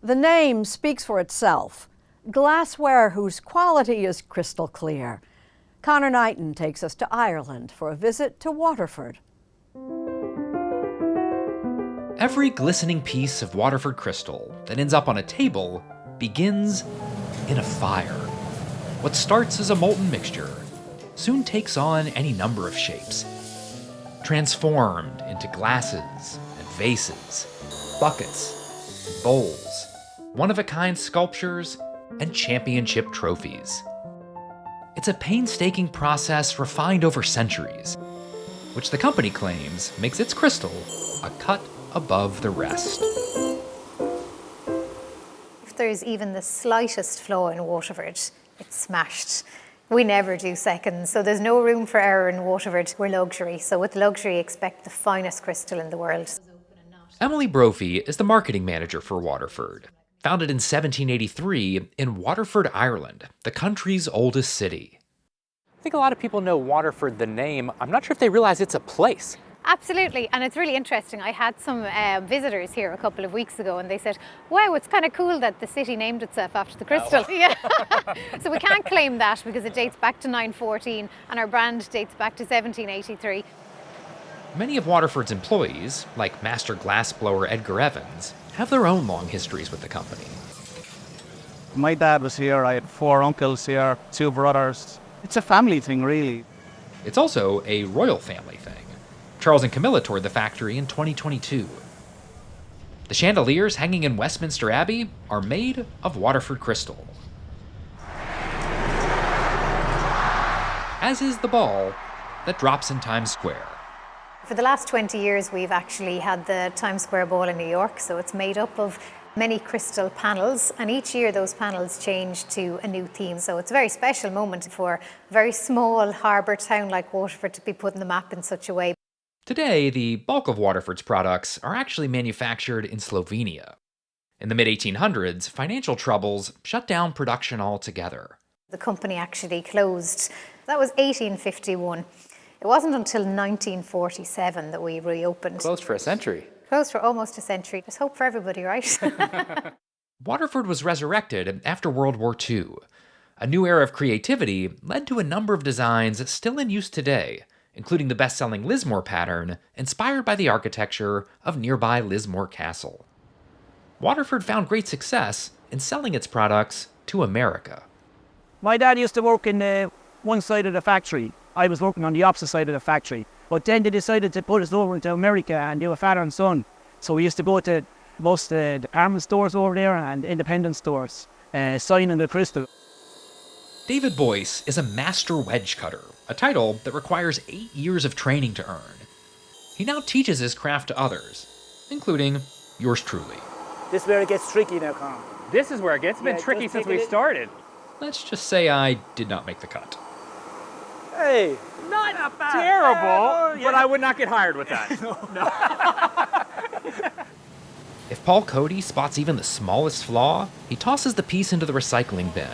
The name speaks for itself. Glassware whose quality is crystal clear. Connor Knighton takes us to Ireland for a visit to Waterford. Every glistening piece of Waterford crystal that ends up on a table begins in a fire. What starts as a molten mixture soon takes on any number of shapes, transformed into glasses and vases, buckets and bowls, one-of-a-kind sculptures, and championship trophies. It's a painstaking process refined over centuries, which the company claims makes its crystal a cut above the rest. If there's even the slightest flaw in Waterford, it's smashed. We never do seconds, so there's no room for error in Waterford. We're luxury, so with luxury, expect the finest crystal in the world. Emily Brophy is the marketing manager for Waterford. Founded in 1783 in Waterford, Ireland, the country's oldest city. I think a lot of people know Waterford, the name. I'm not sure if they realize it's a place. Absolutely, and it's really interesting. I had some visitors here a couple of weeks ago and they said, wow, it's kind of cool that the city named itself after the crystal. Oh. Yeah. So we can't claim that because it dates back to 914 and our brand dates back to 1783. Many of Waterford's employees, like master glassblower Edgar Evans, have their own long histories with the company. My dad was here, I had 4 uncles here, 2 brothers. It's a family thing, really. It's also a royal family thing. Charles and Camilla toured the factory in 2022. The chandeliers hanging in Westminster Abbey are made of Waterford crystal. As is the ball that drops in Times Square. For the last 20 years, we've actually had the Times Square Ball in New York, so it's made up of many crystal panels, and each year those panels change to a new theme. So it's a very special moment for a very small harbour town like Waterford to be put on the map in such a way. Today, the bulk of Waterford's products are actually manufactured in Slovenia. In the mid-1800s, financial troubles shut down production altogether. The company actually closed. That was 1851. It wasn't until 1947 that we reopened. Closed for a century. Closed for almost a century. There's hope for everybody, right? Waterford was resurrected after World War II. A new era of creativity led to a number of designs still in use today, including the best-selling Lismore pattern, inspired by the architecture of nearby Lismore Castle. Waterford found great success in selling its products to America. My dad used to work in one side of the factory. I was working on the opposite side of the factory. But then they decided to put us over into America and do a father and son. So we used to go to most the department stores over there and independent stores, signing the crystal. David Boyce is a master wedge cutter, a title that requires 8 years of training to earn. He now teaches his craft to others, including yours truly. This is where it gets tricky now, Con. This is where it gets been tricky since we started. Let's just say I did not make the cut. Hey, Not terrible, but I would not get hired with that. No. If Paul Cody spots even the smallest flaw, he tosses the piece into the recycling bin,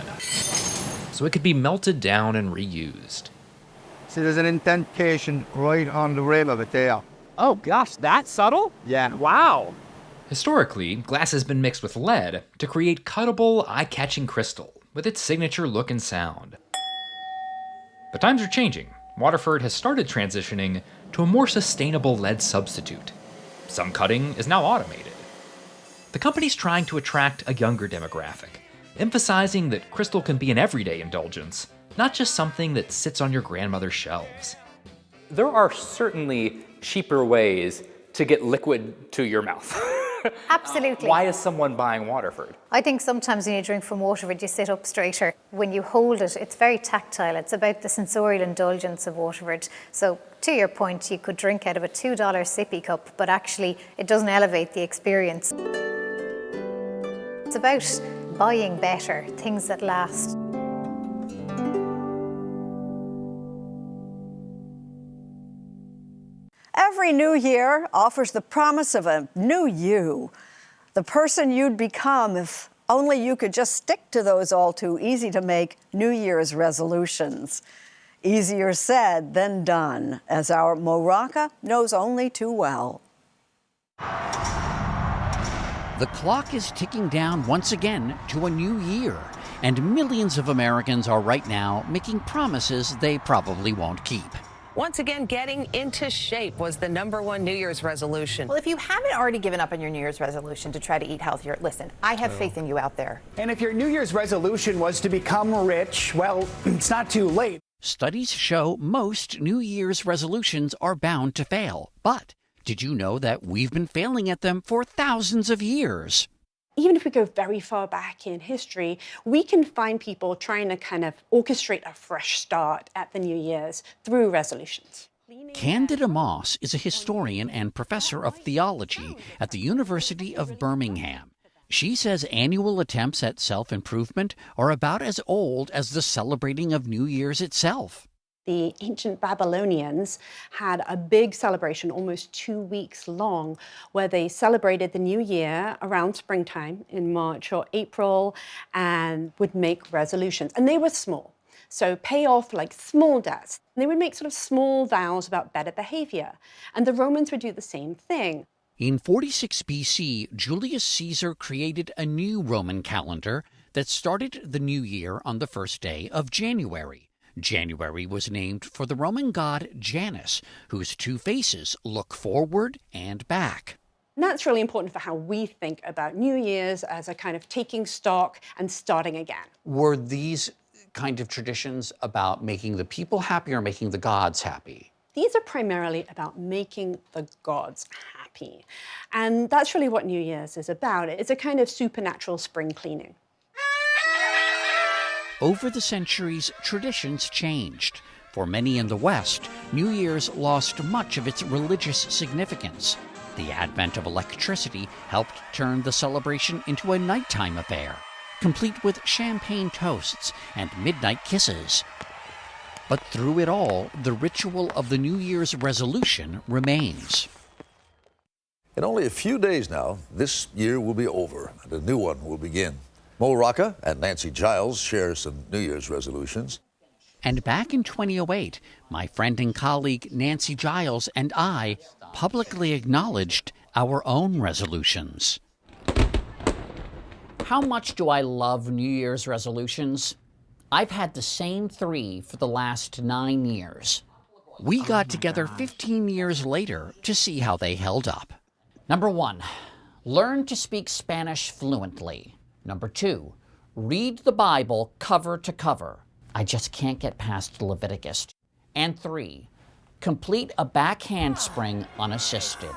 so it could be melted down and reused. See, there's an indentation right on the rim of it there. Oh gosh, that subtle? Yeah. Wow. Historically, glass has been mixed with lead to create cuttable, eye-catching crystal with its signature look and sound. But times are changing. Waterford has started transitioning to a more sustainable lead substitute. Some cutting is now automated. The company's trying to attract a younger demographic, emphasizing that crystal can be an everyday indulgence, not just something that sits on your grandmother's shelves. There are certainly cheaper ways to get liquid to your mouth. Absolutely. Why is someone buying Waterford? I think sometimes when you drink from Waterford, you sit up straighter. When you hold it, it's very tactile. It's about the sensorial indulgence of Waterford. So to your point, you could drink out of a $2 sippy cup, but actually it doesn't elevate the experience. It's about buying better, things that last. Every new year offers the promise of a new you, the person you'd become if only you could just stick to those all too easy to make New Year's resolutions. Easier said than done, as our Morocca knows only too well. The The clock is ticking down once again to a new year, and millions of Americans are right now making promises they probably won't keep. Once again, getting into shape was the #1 New Year's resolution. Well, if you haven't already given up on your New Year's resolution to try to eat healthier, listen, I have faith in you out there. And if your New Year's resolution was to become rich, well, it's not too late. Studies show most New Year's resolutions are bound to fail. But did you know that we've been failing at them for thousands of years? Even if we go very far back in history, we can find people trying to kind of orchestrate a fresh start at the New Year's through resolutions. Candida Moss is a historian and professor of theology at the University of Birmingham. She says annual attempts at self-improvement are about as old as the celebrating of New Year's itself. The ancient Babylonians had a big celebration, almost 2 weeks long, where they celebrated the new year around springtime in March or April and would make resolutions. And they were small. So pay off like small debts. And they would make sort of small vows about better behavior. And the Romans would do the same thing. In 46 BC, Julius Caesar created a new Roman calendar that started the new year on the first day of January. January was named for the Roman god Janus, whose two faces look forward and back. And that's really important for how we think about New Year's as a kind of taking stock and starting again. Were these kind of traditions about making the people happy or making the gods happy? These are primarily about making the gods happy. And that's really what New Year's is about. It's a kind of supernatural spring cleaning. Over the centuries, traditions changed. For many in the West, New Year's lost much of its religious significance. The advent of electricity helped turn the celebration into a nighttime affair, complete with champagne toasts and midnight kisses. But through it all, the ritual of the New Year's resolution remains. In only a few days now, this year will be over and a new one will begin. Mo Rocca and Nancy Giles share some New Year's resolutions. And back in 2008, my friend and colleague Nancy Giles and I publicly acknowledged our own resolutions. How much do I love New Year's resolutions? I've had the same 3 for the last 9 years. We got together 15 years later to see how they held up. Number 1, learn to speak Spanish fluently. Number 2, read the Bible cover to cover. I just can't get past Leviticus. And 3, complete a back handspring unassisted.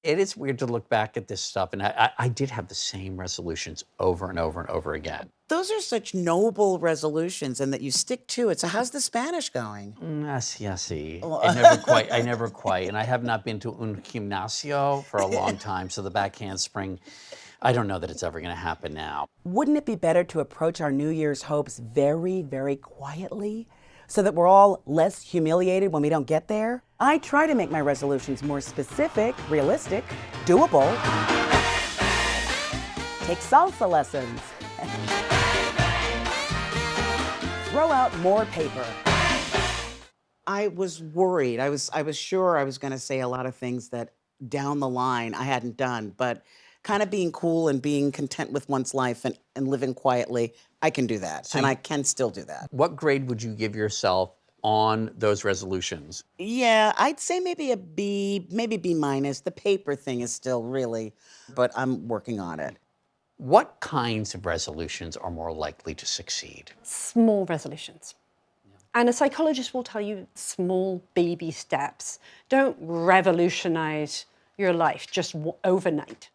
It is weird to look back at this stuff, and I did have the same resolutions over and over and over again. Those are such noble resolutions, and that you stick to it. So how's the Spanish going? Sí. I never quite, and I have not been to un gimnasio for a long time, so the back handspring, I don't know that it's ever going to happen now. Wouldn't it be better to approach our New Year's hopes very, very quietly so that we're all less humiliated when we don't get there? I try to make my resolutions more specific, realistic, doable. Take salsa lessons. Throw out more paper. I was worried. I was sure I was going to say a lot of things that down the line I hadn't done, but kind of being cool and being content with one's life and living quietly, I can do that, and I can still do that. What grade would you give yourself on those resolutions? Yeah, I'd say maybe a B, maybe B minus. The paper thing is still really, but I'm working on it. What kinds of resolutions are more likely to succeed? Small resolutions. And a psychologist will tell you small baby steps. Don't revolutionize your life just overnight.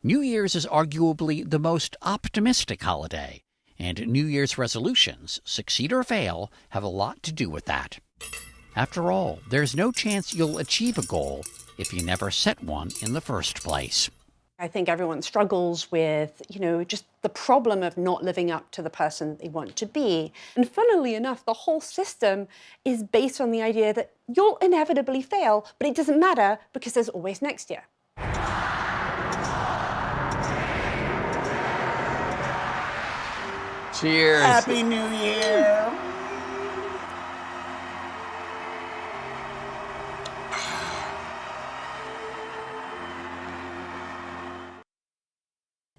New Year's is arguably the most optimistic holiday, and New Year's resolutions, succeed or fail, have a lot to do with that. After all, there's no chance you'll achieve a goal if you never set one in the first place. I think everyone struggles with, just the problem of not living up to the person that they want to be. And funnily enough, the whole system is based on the idea that you'll inevitably fail, but it doesn't matter because there's always next year. Cheers. Happy New Year.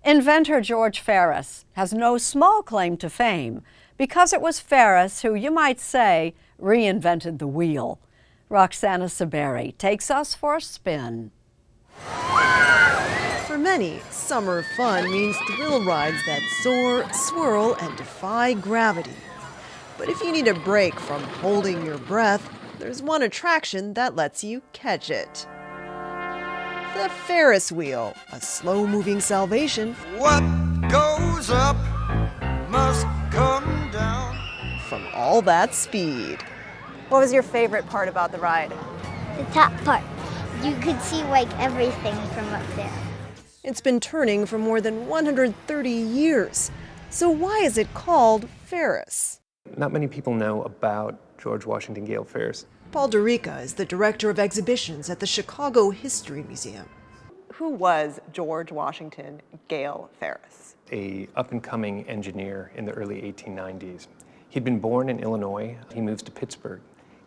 Inventor George Ferris has no small claim to fame because it was Ferris who, you might say, reinvented the wheel. Roxana Saberi takes us for a spin. For many, summer fun means thrill rides that soar, swirl, and defy gravity. But if you need a break from holding your breath, there's one attraction that lets you catch it. The Ferris wheel, a slow-moving salvation. What goes up must come down. From all that speed. What was your favorite part about the ride? The top part. You could see like everything from up there. It's been turning for more than 130 years. So why is it called Ferris? Not many people know about George Washington Gale Ferris. Paul DeRica is the director of exhibitions at the Chicago History Museum. Who was George Washington Gale Ferris? A up-and-coming engineer in the early 1890s. He'd been born in Illinois. He moves to Pittsburgh.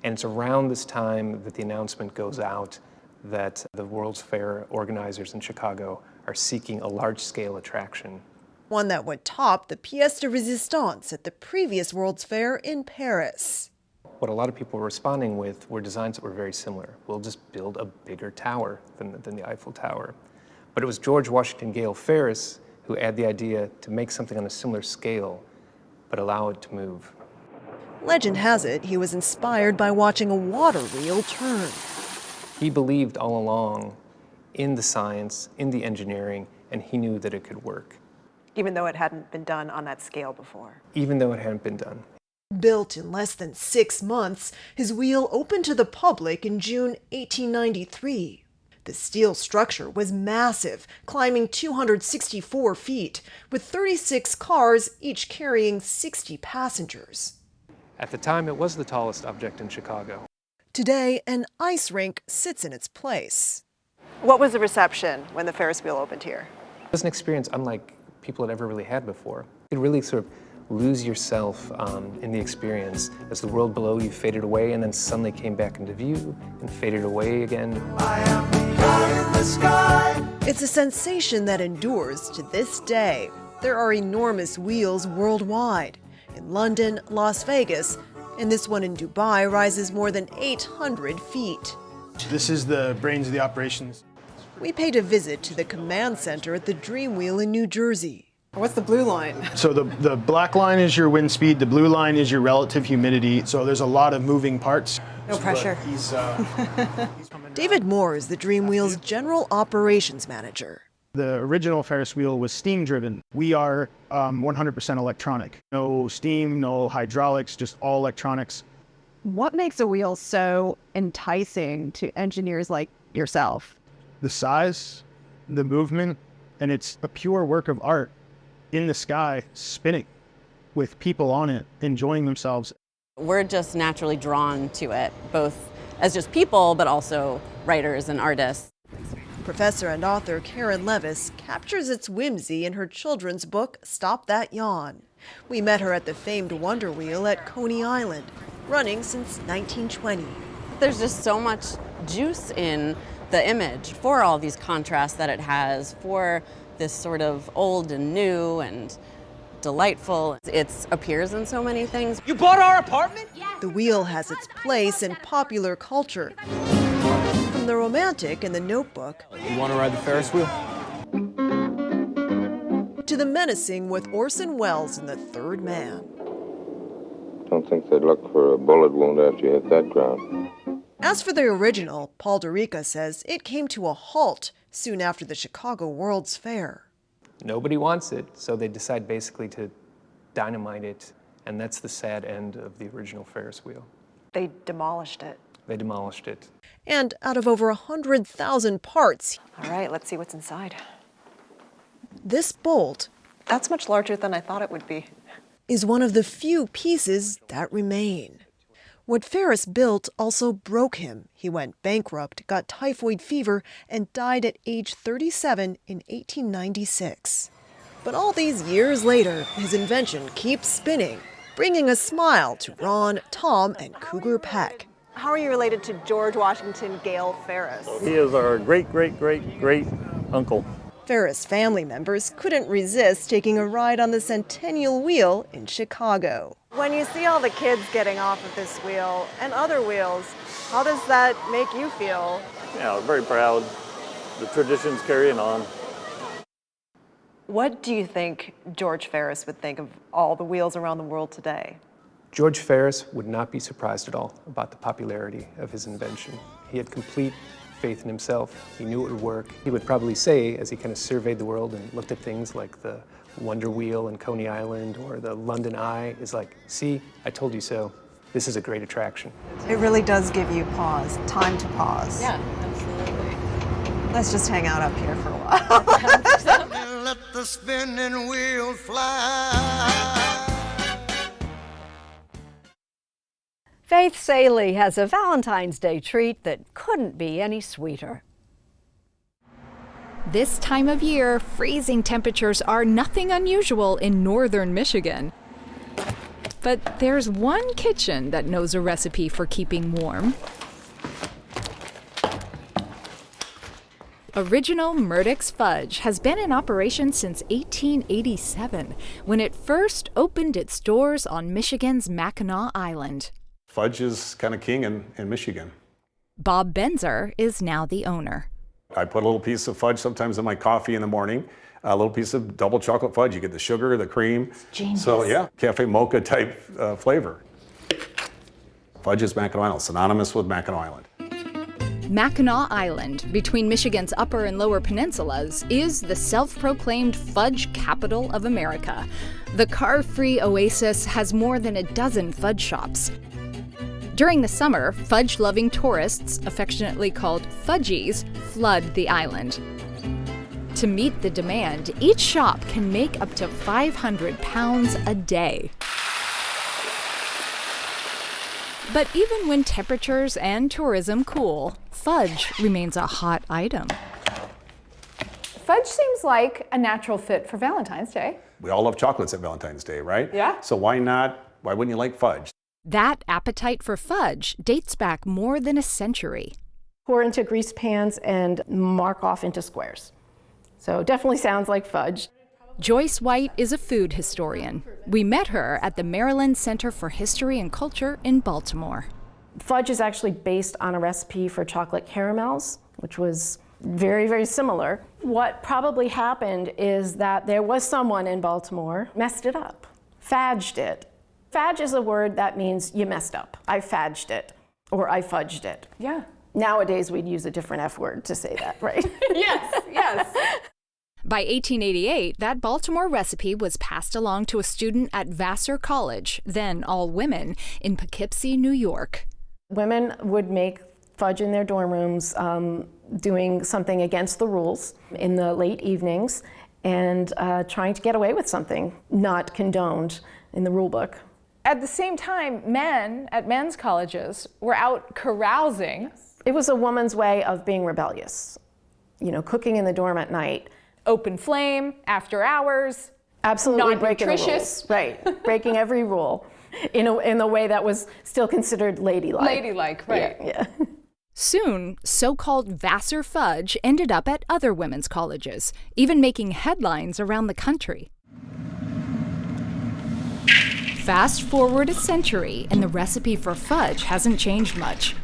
And it's around this time that the announcement goes out that the World's Fair organizers in Chicago are seeking a large-scale attraction. One that would top the pièce de résistance at the previous World's Fair in Paris. What a lot of people were responding with were designs that were very similar. We'll just build a bigger tower than the Eiffel Tower. But it was George Washington Gale Ferris who had the idea to make something on a similar scale, but allow it to move. Legend has it he was inspired by watching a water wheel turn. He believed all along in the science, in the engineering, and he knew that it could work. Even though it hadn't been done on that scale before. Even though it hadn't been done. Built in less than 6 months, his wheel opened to the public in June 1893. The steel structure was massive, climbing 264 feet, with 36 cars, each carrying 60 passengers. At the time, it was the tallest object in Chicago. Today, an ice rink sits in its place. What was the reception when the Ferris wheel opened here? It was an experience unlike people had ever really had before. You could really sort of lose yourself in the experience as the world below you faded away and then suddenly came back into view and faded away again. I am high in the sky. It's a sensation that endures to this day. There are enormous wheels worldwide. In London, Las Vegas, and this one in Dubai rises more than 800 feet. This is the brains of the operations. We paid a visit to the command center at the Dream Wheel in New Jersey. What's the blue line? So the black line is your wind speed, the blue line is your relative humidity. So there's a lot of moving parts. No pressure. David Moore is the Dream Wheel's general operations manager. The original Ferris wheel was steam driven. We are 100% electronic. No steam, no hydraulics, just all electronics. What makes a wheel so enticing to engineers like yourself? The size, the movement, and it's a pure work of art in the sky, spinning with people on it, enjoying themselves. We're just naturally drawn to it, both as just people, but also writers and artists. Professor and author Karen Levis captures its whimsy in her children's book, Stop That Yawn. We met her at the famed Wonder Wheel at Coney Island, running since 1920. There's just so much juice in the image for all these contrasts that it has, for this sort of old and new and delightful. It appears in so many things. You bought our apartment? The wheel has its place in popular culture. From the romantic in The Notebook You want to ride the Ferris wheel? to the menacing with Orson Welles in The Third Man. Don't think they'd look for a bullet wound after you hit that ground. As for the original, Paul DeRica says it came to a halt soon after the Chicago World's Fair. Nobody wants it, so they decide basically to dynamite it, and that's the sad end of the original Ferris wheel. They demolished it. They demolished it. And out of over 100,000 parts, All right, let's see what's inside. this bolt That's much larger than I thought it would be. is one of the few pieces that remain. What Ferris built also broke him. He went bankrupt, got typhoid fever, and died at age 37 in 1896. But all these years later, his invention keeps spinning, bringing a smile to Ron, Tom, and Cougar Peck. How are you related to George Washington Gale Ferris? He is our great, great, great, great uncle. Ferris family members couldn't resist taking a ride on the Centennial Wheel in Chicago. When you see all the kids getting off of this wheel and other wheels, how does that make you feel? Yeah, very proud. The tradition's carrying on. What do you think George Ferris would think of all the wheels around the world today? George Ferris would not be surprised at all about the popularity of his invention. He had complete faith in himself. He knew it would work. He would probably say, as he kind of surveyed the world and looked at things like the Wonder Wheel in Coney Island or the London Eye, is like, see, I told you so. This is a great attraction. It really does give you pause, time to pause. Yeah, absolutely. Let's just hang out up here for a while. Let the spinning wheel fly. Faith Saley has a Valentine's Day treat that couldn't be any sweeter. This time of year, freezing temperatures are nothing unusual in northern Michigan. But there's one kitchen that knows a recipe for keeping warm. Original Murdoch's Fudge has been in operation since 1887, when it first opened its doors on Michigan's Mackinac Island. Fudge is kind of king in Michigan. Bob Benzer is now the owner. I put a little piece of fudge sometimes in my coffee in the morning, a little piece of double chocolate fudge. You get the sugar, the cream. Genius. So yeah, cafe mocha type flavor. Fudge is Mackinac Island, synonymous with Mackinac Island. Mackinac Island, between Michigan's upper and lower peninsulas, is the self-proclaimed fudge capital of America. The car-free oasis has more than a dozen fudge shops. During the summer, fudge-loving tourists, affectionately called fudgies, flood the island. To meet the demand, each shop can make up to 500 pounds a day. But even when temperatures and tourism cool, fudge remains a hot item. Fudge seems like a natural fit for Valentine's Day. We all love chocolates at Valentine's Day, right? Yeah. So why wouldn't you like fudge? That appetite for fudge dates back more than a century. Pour into greased pans and mark off into squares. So definitely sounds like fudge. Joyce White is a food historian. We met her at the Maryland Center for History and Culture in Baltimore. Fudge is actually based on a recipe for chocolate caramels, which was very, very similar. What probably happened is that there was someone in Baltimore messed it up, fadged it. Fadge is a word that means you messed up. I fadged it, or I fudged it. Yeah. Nowadays, we'd use a different F word to say that, right? Yes, yes. By 1888, that Baltimore recipe was passed along to a student at Vassar College, then all women, in Poughkeepsie, New York. Women would make fudge in their dorm rooms, doing something against the rules in the late evenings, and trying to get away with something not condoned in the rule book. At the same time, men at men's colleges were out carousing. It was a woman's way of being rebellious. You know, cooking in the dorm at night. Open flame, after hours. Absolutely breaking the nutritious. rules. Right, breaking every rule in a way that was still considered ladylike. Ladylike, right. Yeah. Soon, so-called Vassar fudge ended up at other women's colleges, even making headlines around the country. Fast forward a century, and the recipe for fudge hasn't changed much.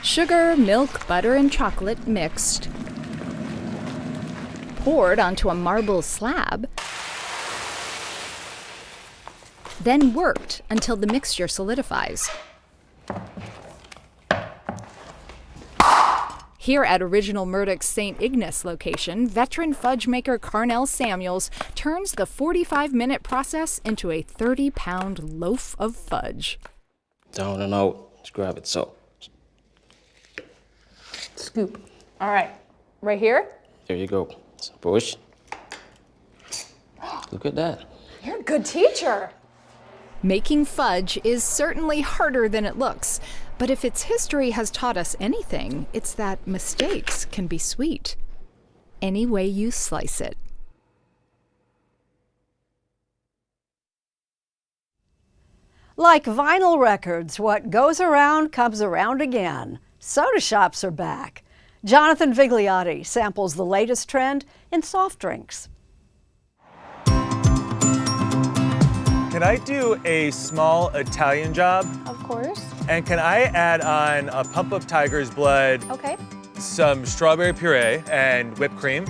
Sugar, milk, butter, and chocolate mixed, poured onto a marble slab, then worked until the mixture solidifies. Here at Original Murdoch's St. Ignace location, veteran fudge maker Carnell Samuels turns the 45-minute process into a 30-pound loaf of fudge. Down and out, just grab it, so. Scoop. All right, right here? There you go. So push. Look at that. You're a good teacher. Making fudge is certainly harder than it looks, but if its history has taught us anything, it's that mistakes can be sweet. Any way you slice it. Like vinyl records, what goes around comes around again. Soda shops are back. Jonathan Vigliotti samples the latest trend in soft drinks. Can I do a small Italian job? Of course. And can I add on a pump of tiger's blood, Okay. some strawberry puree, and whipped cream?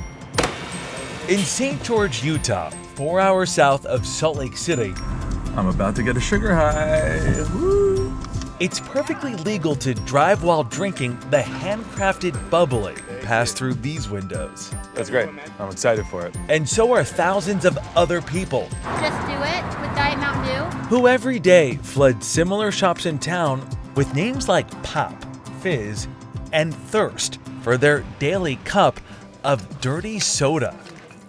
In St. George, Utah, 4 hours south of Salt Lake City, I'm about to get a sugar high. Woo. It's perfectly legal to drive while drinking the handcrafted bubbly passed through these windows. That's great. I'm excited for it. And so are thousands of other people Just do it with Diet Mountain Dew. who every day flood similar shops in town with names like Pop, Fizz, and Thirst for their daily cup of dirty soda.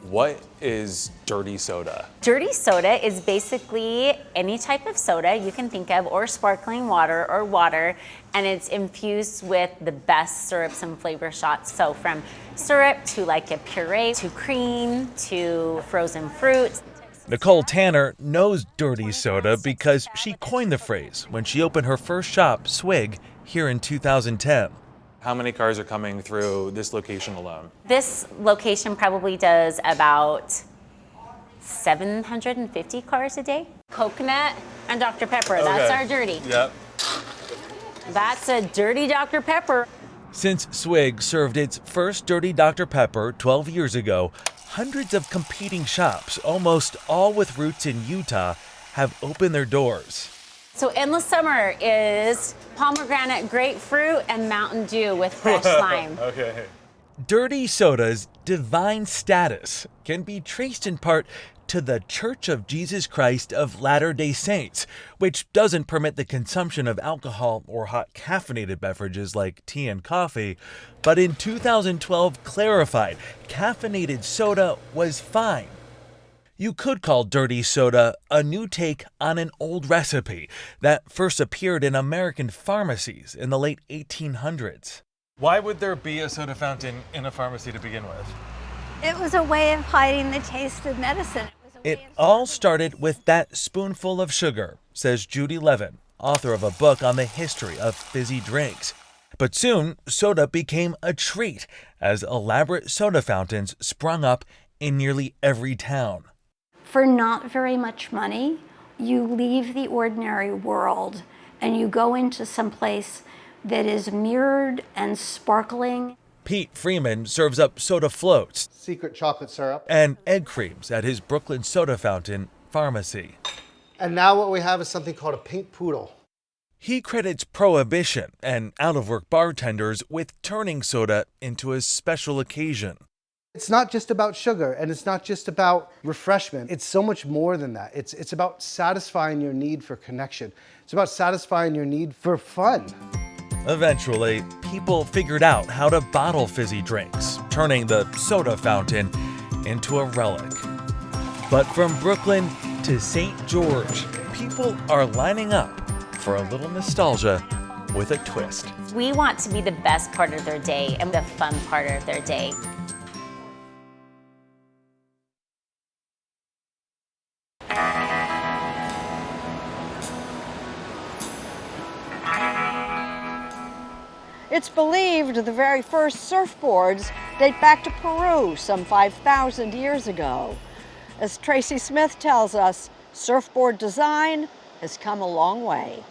What is dirty soda? Dirty soda is basically any type of soda you can think of, or sparkling water or water, and it's infused with the best syrups and flavor shots. So from syrup to like a puree to cream to frozen fruits. Nicole Tanner knows dirty soda because she coined the phrase when she opened her first shop, Swig, here in 2010. How many cars are coming through this location alone? This location probably does about 750 cars a day. Coconut and Dr. Pepper, that's our dirty. Yep. That's a dirty Dr. Pepper. Since Swig served its first dirty Dr. Pepper 12 years ago, hundreds of competing shops, almost all with roots in Utah, have opened their doors. So Endless Summer is pomegranate, grapefruit, and Mountain Dew with fresh lime. Okay. Dirty soda's divine status can be traced in part to the Church of Jesus Christ of Latter-day Saints, which doesn't permit the consumption of alcohol or hot caffeinated beverages like tea and coffee, but in 2012 clarified caffeinated soda was fine. You could call dirty soda a new take on an old recipe that first appeared in American pharmacies in the late 1800s. Why would there be a soda fountain in a pharmacy to begin with? It was a way of hiding the taste of medicine. It all started with that spoonful of sugar, says Judy Levin, author of a book on the history of fizzy drinks. But soon, soda became a treat as elaborate soda fountains sprung up in nearly every town. For not very much money, you leave the ordinary world and you go into some place that is mirrored and sparkling. Pete Freeman serves up soda floats, secret chocolate syrup, and egg creams at his Brooklyn soda fountain pharmacy. And now what we have is something called a pink poodle. He credits Prohibition and out-of-work bartenders with turning soda into a special occasion. It's not just about sugar, and it's not just about refreshment. It's so much more than that. It's about satisfying your need for connection. It's about satisfying your need for fun. Eventually, people figured out how to bottle fizzy drinks, turning the soda fountain into a relic. But from Brooklyn to St. George, people are lining up for a little nostalgia with a twist. We want to be the best part of their day and the fun part of their day. It's believed the very first surfboards date back to Peru some 5,000 years ago. As Tracy Smith tells us, surfboard design has come a long way.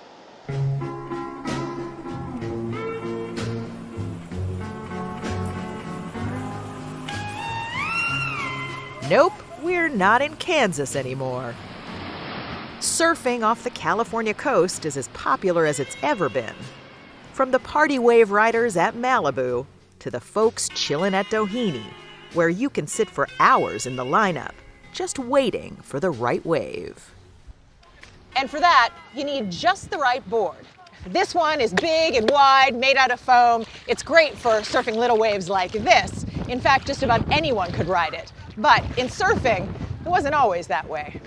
Nope, we're not in Kansas anymore. Surfing off the California coast is as popular as it's ever been. From the party wave riders at Malibu to the folks chillin' at Doheny, where you can sit for hours in the lineup, just waiting for the right wave. And for that, you need just the right board. This one is big and wide, made out of foam. It's great for surfing little waves like this. In fact, just about anyone could ride it. But in surfing, it wasn't always that way.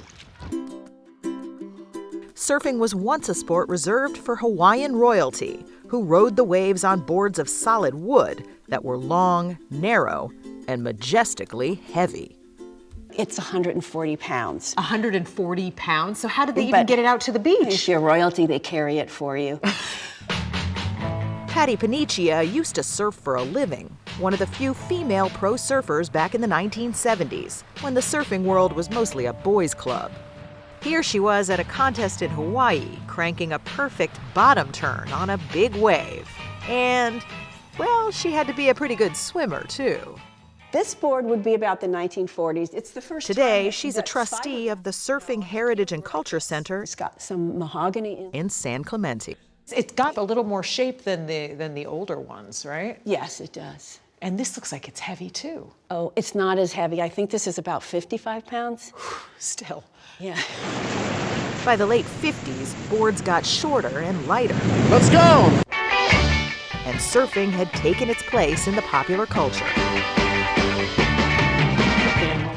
Surfing was once a sport reserved for Hawaiian royalty, who rode the waves on boards of solid wood that were long, narrow, and majestically heavy. It's 140 pounds. 140 pounds? So how did they even get it out to the beach? If you're royalty, they carry it for you. Patty Paniccia used to surf for a living, one of the few female pro surfers back in the 1970s, when the surfing world was mostly a boys' club. Here she was at a contest in Hawaii, cranking a perfect bottom turn on a big wave. And, well, she had to be a pretty good swimmer, too. This board would be about the 1940s. It's the first Today, time she's a trustee of the Surfing Heritage and Culture Center. It's got some mahogany in San Clemente. It's got a little more shape than the older ones, right? Yes, it does. And this looks like it's heavy, too. Oh, it's not as heavy. I think this is about 55 pounds. Still. Yeah. By the late 50s, boards got shorter and lighter. Let's go! And surfing had taken its place in the popular culture.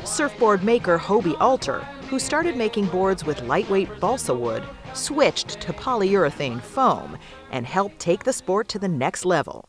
Surfboard maker Hobie Alter, who started making boards with lightweight balsa wood, switched to polyurethane foam and helped take the sport to the next level.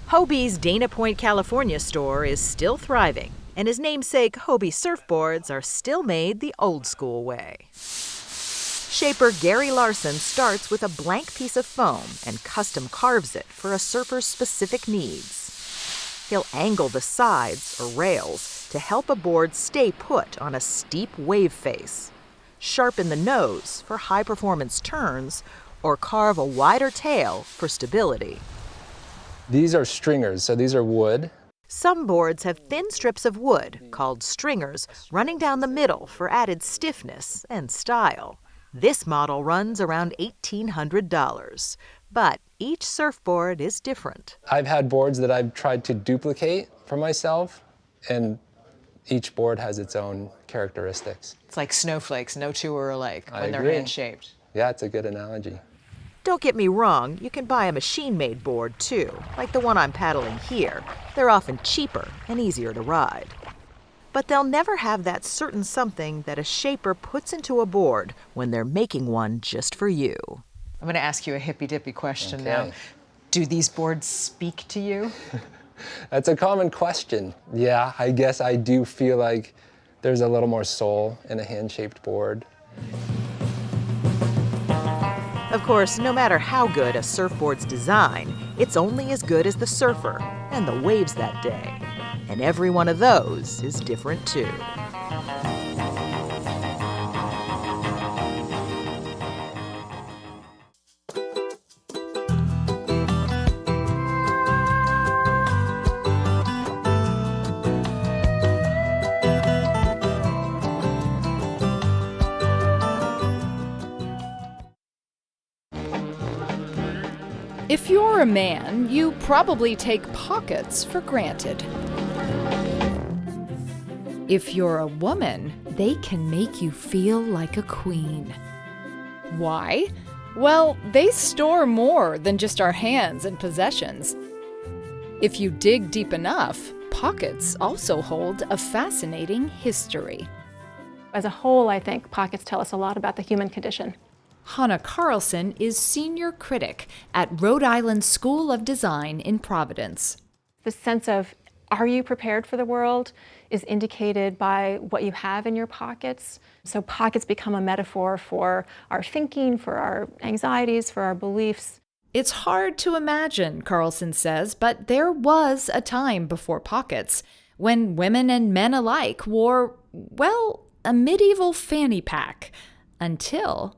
Hobie's Dana Point, California store is still thriving, and his namesake Hobie surfboards are still made the old school way. Shaper Gary Larson starts with a blank piece of foam and custom carves it for a surfer's specific needs. He'll angle the sides, or rails, to help a board stay put on a steep wave face, sharpen the nose for high-performance turns, or carve a wider tail for stability. These are stringers, so these are wood. Some boards have thin strips of wood, called stringers, running down the middle for added stiffness and style. This model runs around $1,800, but each surfboard is different. I've had boards that I've tried to duplicate for myself, and each board has its own characteristics. It's like snowflakes, no two are alike when they're agree. hand-shaped. Yeah, it's a good analogy. Don't get me wrong, you can buy a machine-made board too, like the one I'm paddling here. They're often cheaper and easier to ride. But they'll never have that certain something that a shaper puts into a board when they're making one just for you. I'm going to ask you a hippy-dippy question now. Do these boards speak to you? That's a common question. Yeah, I guess I do feel like there's a little more soul in a hand-shaped board. Of course, no matter how good a surfboard's design, it's only as good as the surfer and the waves that day. And every one of those is different too. If you're a man, you probably take pockets for granted. If you're a woman, they can make you feel like a queen. Why? Well, they store more than just our hands and possessions. If you dig deep enough, pockets also hold a fascinating history. As a whole, I think pockets tell us a lot about the human condition. Hannah Carlson is senior critic at Rhode Island School of Design in Providence. The sense of, are you prepared for the world, is indicated by what you have in your pockets. So pockets become a metaphor for our thinking, for our anxieties, for our beliefs. It's hard to imagine, Carlson says, but there was a time before pockets when women and men alike wore, well, a medieval fanny pack, until...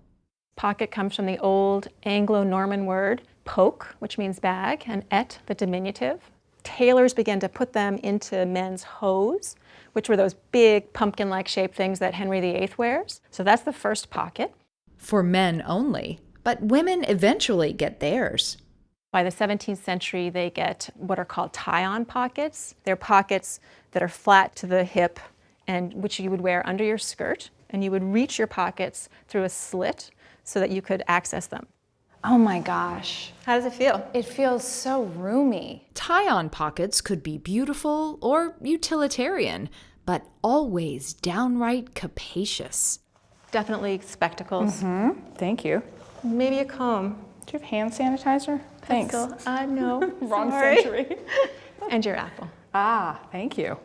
Pocket comes from the old Anglo-Norman word poke, which means bag, and et, the diminutive. Tailors began to put them into men's hose, which were those big pumpkin-like shaped things that Henry VIII wears. So that's the first pocket. For men only, but women eventually get theirs. By the 17th century, they get what are called tie-on pockets. They're pockets that are flat to the hip and which you would wear under your skirt, and you would reach your pockets through a slit so that you could access them. Oh my gosh. How does it feel? It feels so roomy. Tie-on pockets could be beautiful or utilitarian, but always downright capacious. Definitely spectacles. Thank you. Maybe a comb. Do you have hand sanitizer? Thanks. No. Wrong Sorry. century. And your apple. Ah, thank you.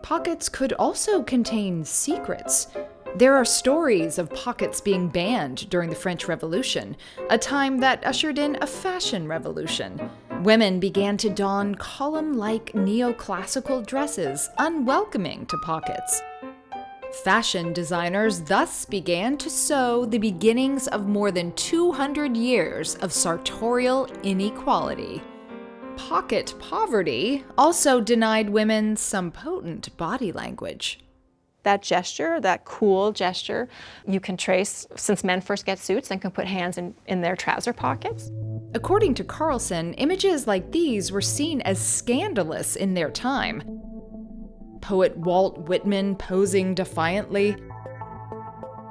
Pockets could also contain secrets. There are stories of pockets being banned during the French Revolution, a time that ushered in a fashion revolution. Women began to don column-like neoclassical dresses, unwelcoming to pockets. Fashion designers thus began to sow the beginnings of more than 200 years of sartorial inequality. Pocket poverty also denied women some potent body language. That gesture, that cool gesture, you can trace since men first get suits and can put hands in their trouser pockets. According to Carlson, images like these were seen as scandalous in their time. Poet Walt Whitman posing defiantly.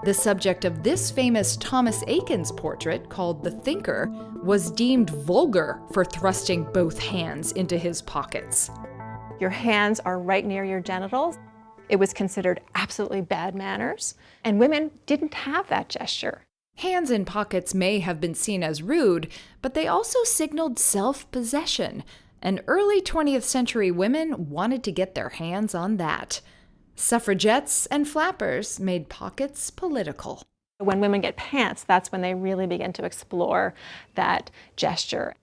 The subject of this famous Thomas Eakins portrait, called The Thinker, was deemed vulgar for thrusting both hands into his pockets. Your hands are right near your genitals. It was considered absolutely bad manners, and women didn't have that gesture. Hands in pockets may have been seen as rude, but they also signaled self-possession, and early 20th century women wanted to get their hands on that. Suffragettes and flappers made pockets political. When women get pants, that's when they really begin to explore that gesture.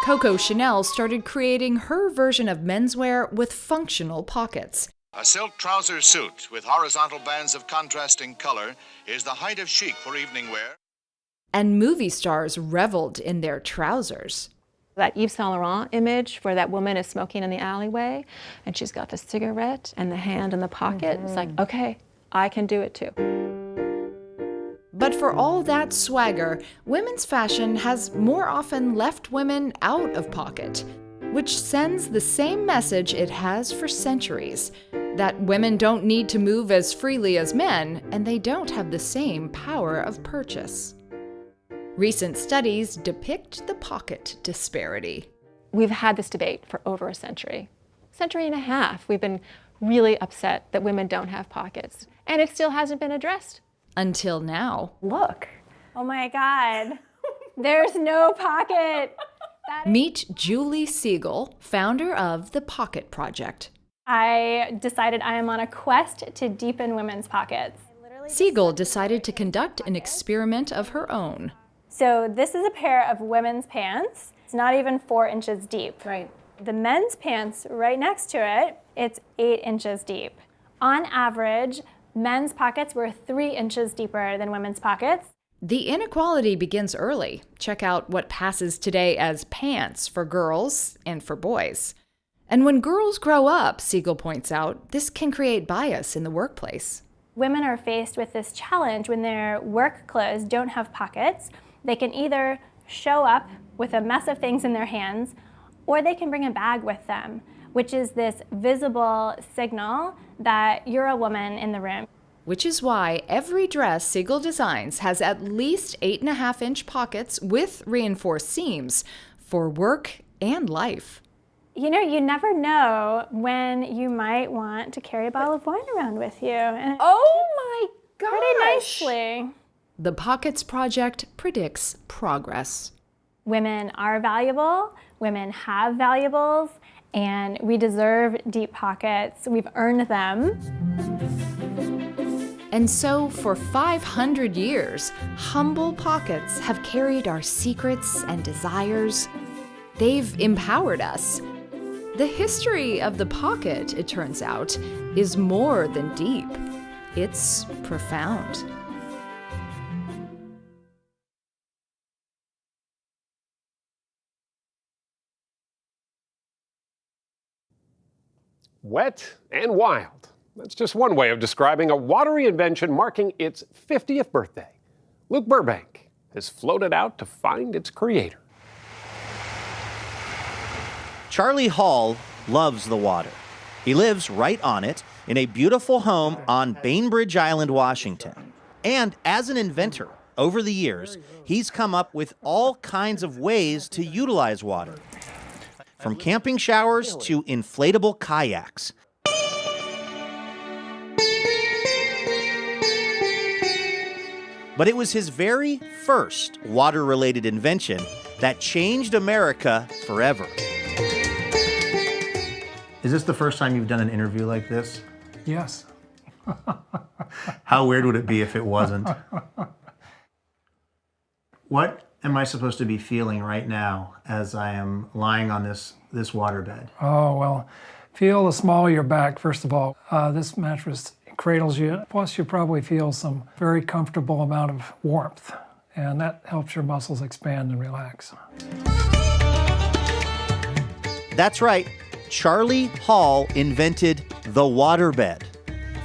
Coco Chanel started creating her version of menswear with functional pockets. A silk trouser suit with horizontal bands of contrasting color is the height of chic for evening wear. And movie stars reveled in their trousers. That Yves Saint Laurent image where that woman is smoking in the alleyway and she's got the cigarette and the hand in the pocket. It's like, okay, I can do it too. But for all that swagger, women's fashion has more often left women out of pocket, which sends the same message it has for centuries, that women don't need to move as freely as men, and they don't have the same power of purchase. Recent studies depict the pocket disparity. We've had this debate for over a century and a half. We've been really upset that women don't have pockets, and it still hasn't been addressed. Until now. Look. Oh my God. There's no pocket. Meet Julie Siegel, founder of the Pocket Project. I decided I am on a quest to deepen women's pockets. Siegel decided to conduct an experiment of her own. So this is a pair of women's pants. It's not even 4 inches deep. Right. The men's pants right next to it, it's 8 inches deep. On average, men's pockets were 3 inches deeper than women's pockets. The inequality begins early. Check out what passes today as pants for girls and for boys. And when girls grow up, Siegel points out, this can create bias in the workplace. Women are faced with this challenge when their work clothes don't have pockets. They can either show up with a mess of things in their hands, or they can bring a bag with them, which is this visible signal that you're a woman in the room. Which is why every dress Siegel designs has at least 8.5-inch pockets with reinforced seams for work and life. You know, you never know when you might want to carry a bottle of wine around with you. And oh my gosh! Pretty nicely. The Pockets Project predicts progress. Women are valuable, women have valuables, and we deserve deep pockets. We've earned them. And so, for 500 years, humble pockets have carried our secrets and desires. They've empowered us. The history of the pocket, it turns out, is more than deep. It's profound. Wet and wild. That's just one way of describing a watery invention marking its 50th birthday. Luke Burbank has floated out to find its creator. Charlie Hall loves the water. He lives right on it in a beautiful home on Bainbridge Island, Washington. And as an inventor, over the years, he's come up with all kinds of ways to utilize water. From camping showers to inflatable kayaks. But it was his very first water-related invention that changed America forever. Is this the first time you've done an interview like this? Yes. How weird would it be if it wasn't? What am I supposed to be feeling right now as I am lying on this waterbed? Oh, well, feel the small of your back, first of all. This mattress cradles you, plus you probably feel some very comfortable amount of warmth, and that helps your muscles expand and relax. That's right, Charlie Hall invented the waterbed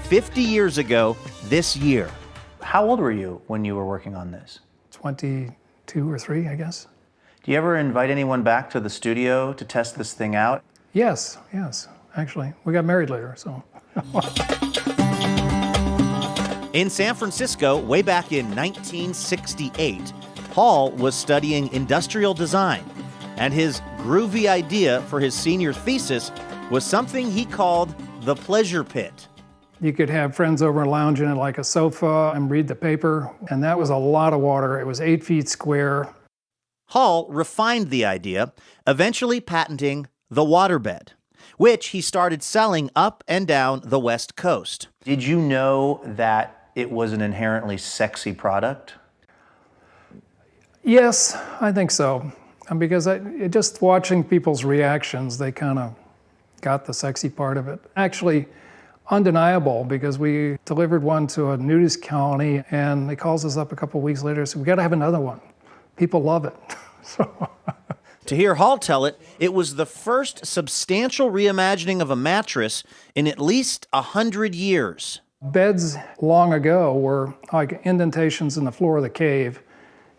50 years ago this year. How old were you when you were working on this? 22 or 3, I guess. Do you ever invite anyone back to the studio to test this thing out? Yes, actually. We got married later, so. In San Francisco, way back in 1968, Hall was studying industrial design, and his groovy idea for his senior thesis was something he called the pleasure pit. You could have friends over and lounging in like a sofa and read the paper, and that was a lot of water. It was 8 feet square. Hall refined the idea, eventually patenting the waterbed, which he started selling up and down the West Coast. Did you know that it was an inherently sexy product? Yes, I think so. Because just watching people's reactions, they kind of got the sexy part of it. Actually, undeniable, because we delivered one to a nudist colony, and they calls us up a couple weeks later and said, we got to have another one. People love it. To hear Hall tell it, it was the first substantial reimagining of a mattress in at least 100 years. Beds long ago were like indentations in the floor of the cave.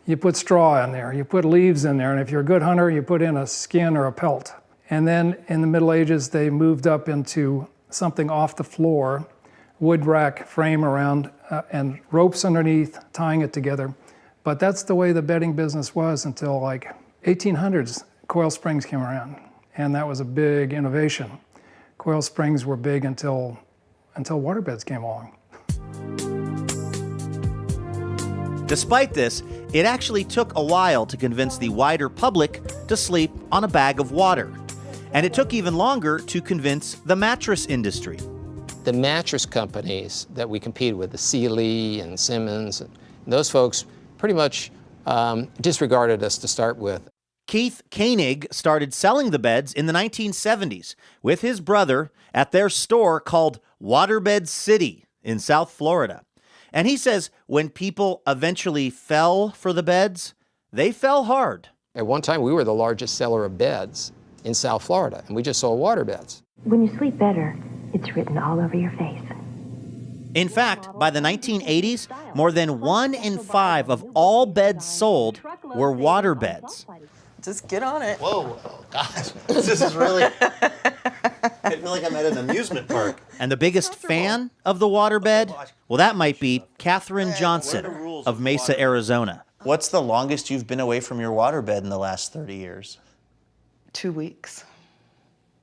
You put straw in there, you put leaves in there, and if you're a good hunter, you put in a skin or a pelt. And then in the Middle Ages, they moved up into something off the floor, wood rack frame around, and ropes underneath, tying it together. But that's the way the bedding business was until like 1800s, coil springs came around, and that was a big innovation. Coil springs were big until waterbeds came along. Despite this, it actually took a while to convince the wider public to sleep on a bag of water. And it took even longer to convince the mattress industry. The mattress companies that we compete with, the Sealy and Simmons, and those folks pretty much disregarded us to start with. Keith Koenig started selling the beds in the 1970s with his brother at their store called Waterbed City in South Florida. And he says when people eventually fell for the beds, they fell hard. At one time, we were the largest seller of beds in South Florida, and we just sold water beds. When you sleep better, it's written all over your face. In fact, by the 1980s, more than 1 in 5 of all beds sold were water beds. Just get on it. Whoa, gosh, this is really, I feel like I'm at an amusement park. And the biggest fan of the waterbed? Well, that might be Katherine Johnson of Mesa, Arizona. What's the longest you've been away from your waterbed in the last 30 years? 2 weeks.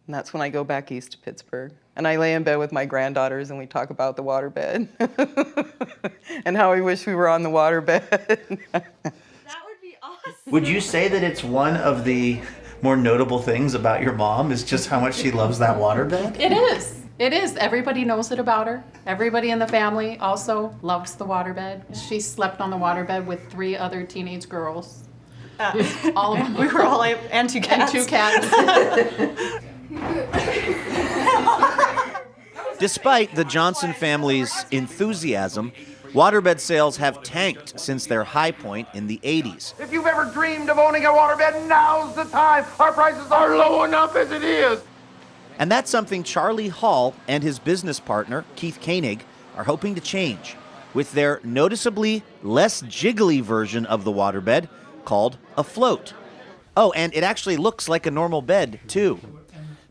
And that's when I go back east to Pittsburgh. And I lay in bed with my granddaughters and we talk about the waterbed. And how we wish we were on the waterbed. Would you say that it's one of the more notable things about your mom is just how much she loves that waterbed? It is. It is. Everybody knows it about her. Everybody in the family also loves the waterbed. She slept on the waterbed with 3 other teenage girls. All of them. We were all, and 2 cats. And 2 cats. Despite the Johnson family's enthusiasm, waterbed sales have tanked since their high point in the 80s. If you've ever dreamed of owning a waterbed, now's the time. Our prices are low enough as it is. And that's something Charlie Hall and his business partner, Keith Koenig, are hoping to change with their noticeably less jiggly version of the waterbed called a float. Oh, and it actually looks like a normal bed, too.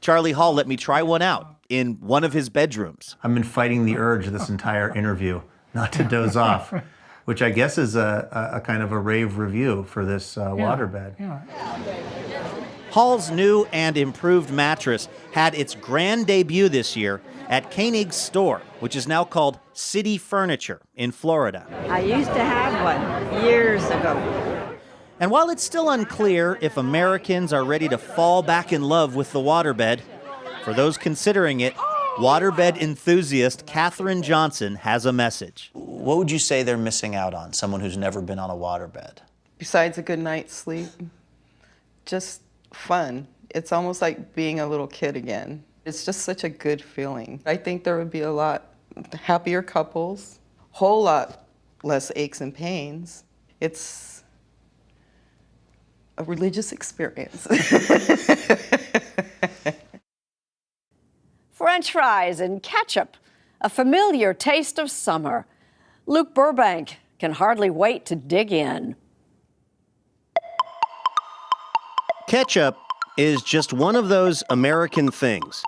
Charlie Hall let me try one out in one of his bedrooms. I've been fighting the urge this entire interview not to doze off, which I guess is a kind of a rave review for this waterbed. Yeah. Hall's new and improved mattress had its grand debut this year at Koenig's store, which is now called City Furniture in Florida. I used to have one years ago. And while it's still unclear if Americans are ready to fall back in love with the waterbed, for those considering it, waterbed enthusiast Katherine Johnson has a message. What would you say they're missing out on, someone who's never been on a waterbed? Besides a good night's sleep, just fun. It's almost like being a little kid again. It's just such a good feeling. I think there would be a lot happier couples, whole lot less aches and pains. It's a religious experience. French fries and ketchup, a familiar taste of summer. Luke Burbank can hardly wait to dig in. Ketchup is just one of those American things.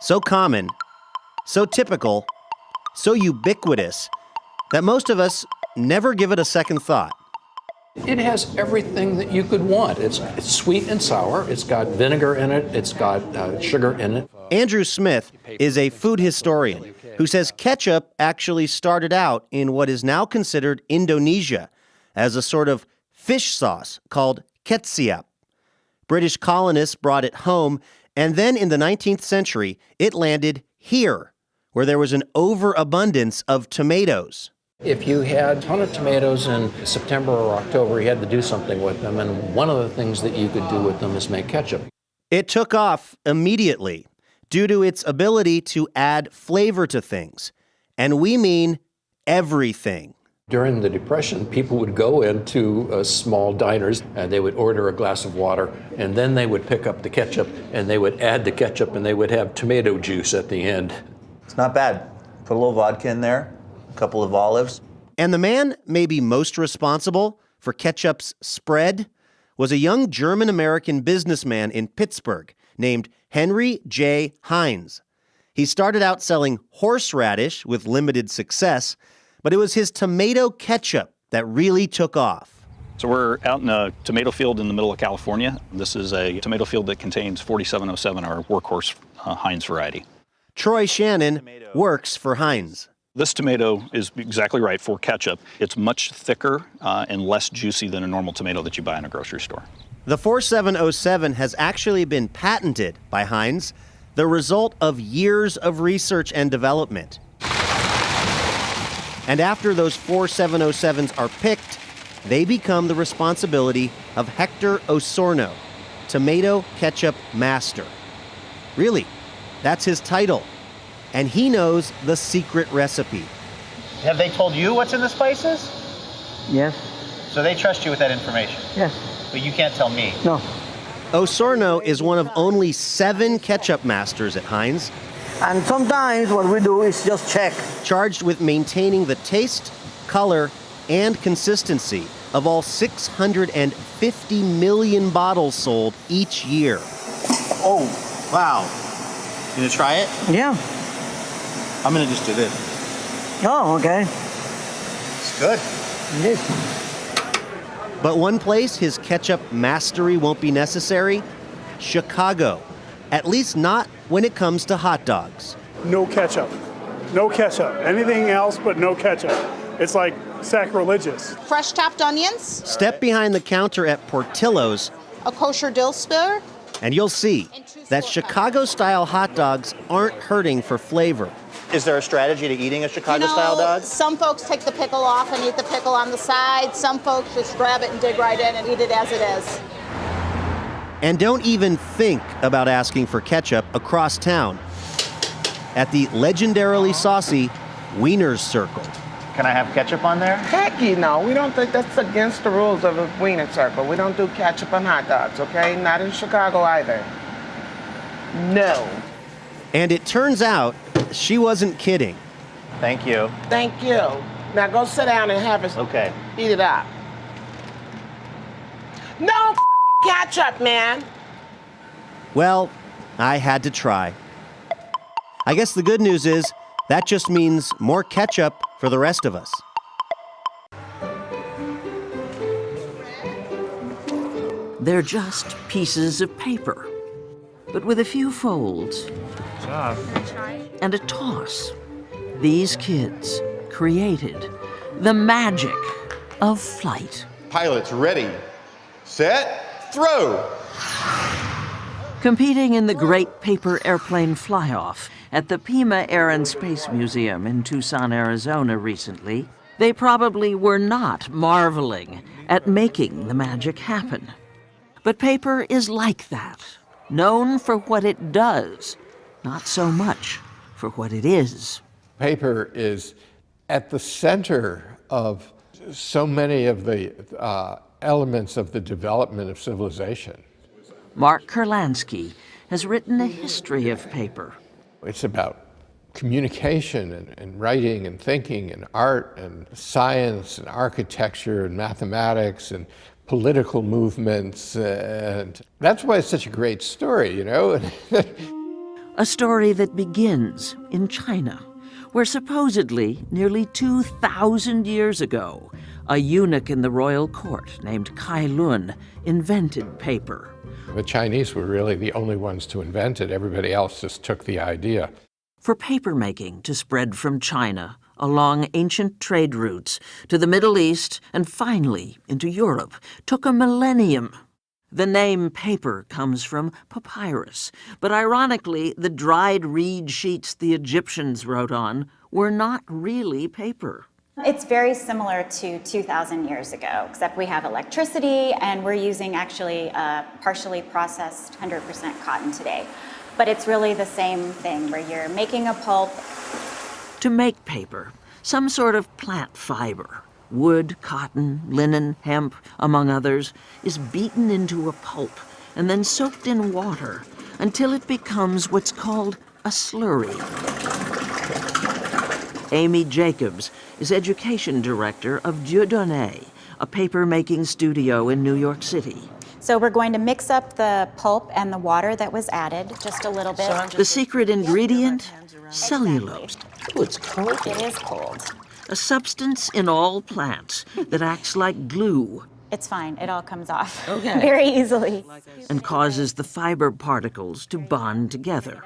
So common, so typical, so ubiquitous, that most of us never give it a second thought. It has everything that you could want. It's sweet and sour. It's got vinegar in it. It's got sugar in it. Andrew Smith is a food historian who says ketchup actually started out in what is now considered Indonesia as a sort of fish sauce called ketchup. British colonists brought it home, and then in the 19th century, it landed here, where there was an overabundance of tomatoes. If you had a ton of tomatoes in September or October, you had to do something with them, and one of the things that you could do with them is make ketchup. It took off immediately due to its ability to add flavor to things, and we mean everything. During the Depression, people would go into small diners, and they would order a glass of water, and then they would pick up the ketchup, and they would add the ketchup, and they would have tomato juice at the end. It's not bad. Put a little vodka in there, a couple of olives. And the man maybe most responsible for ketchup's spread was a young German-American businessman in Pittsburgh named Henry J. Heinz. He started out selling horseradish with limited success, but it was his tomato ketchup that really took off. So we're out in a tomato field in the middle of California. This is a tomato field that contains 4707, our workhorse Heinz variety. Troy Shannon works for Heinz. This tomato is exactly right for ketchup. It's much thicker and less juicy than a normal tomato that you buy in a grocery store. The 4707 has actually been patented by Heinz, the result of years of research and development. And after those 4707s are picked, they become the responsibility of Hector Osorno, Tomato Ketchup Master. Really, that's his title. And he knows the secret recipe. Have they told you what's in the spices? Yes. So they trust you with that information? Yes. But you can't tell me? No. Osorno is one of only 7 ketchup masters at Heinz. And sometimes what we do is just check. Charged with maintaining the taste, color, and consistency of all 650 million bottles sold each year. Oh, wow. You gonna try it? Yeah. I'm gonna just do this. Oh, okay. It's good. It is. But one place his ketchup mastery won't be necessary, Chicago. At least not when it comes to hot dogs. No ketchup. No ketchup. Anything else but no ketchup. It's like sacrilegious. Fresh chopped onions. Step behind the counter at Portillo's, A kosher dill spear. and you'll see that Chicago-style hot dogs aren't hurting for flavor. Is there a strategy to eating a Chicago-style dog? Some folks take the pickle off and eat the pickle on the side. Some folks just grab it and dig right in and eat it as it is. And don't even think about asking for ketchup across town at the legendarily saucy Wiener's Circle. Can I have ketchup on there? Heck no, we don't think that's against the rules of the Wiener Circle. We don't do ketchup on hot dogs, okay? Not in Chicago either. No. And it turns out she wasn't kidding. Thank you. Thank you. Now go sit down and have it. Okay. Eat it up. No ketchup, man. Well, I had to try. I guess the good news is that just means more ketchup for the rest of us. They're just pieces of paper, but with a few folds and a toss. These kids created the magic of flight. Pilots ready, set, throw. Competing in the Great Paper Airplane Fly-Off at the Pima Air and Space Museum in Tucson, Arizona recently, they probably were not marveling at making the magic happen. But paper is like that, known for what it does, not so much for what it is. Paper is at the center of so many of the elements of the development of civilization. Mark Kurlansky has written a history of paper. It's about communication and writing and thinking and art and science and architecture and mathematics and political movements, and that's why it's such a great story, you know? A story that begins in China, where supposedly nearly 2,000 years ago, a eunuch in the royal court named Kai Lun invented paper. The Chinese were really the only ones to invent it. Everybody else just took the idea. For papermaking to spread from China along ancient trade routes to the Middle East and finally into Europe took a millennium. The name paper comes from papyrus, but ironically, the dried reed sheets the Egyptians wrote on were not really paper. It's very similar to 2,000 years ago, except we have electricity and we're using actually partially processed 100% cotton today. But it's really the same thing where you're making a pulp. To make paper, some sort of plant fiber, wood, cotton, linen, hemp, among others, is beaten into a pulp and then soaked in water until it becomes what's called a slurry. Amy Jacobs is education director of Dieudonné, a paper-making studio in New York City. So we're going to mix up the pulp and the water that was added just a little bit. The secret ingredient? Cellulose. Oh, it's cold. It is cold. A substance in all plants that acts like glue. It's fine. It all comes off Okay. very easily. And causes the fiber particles to bond together.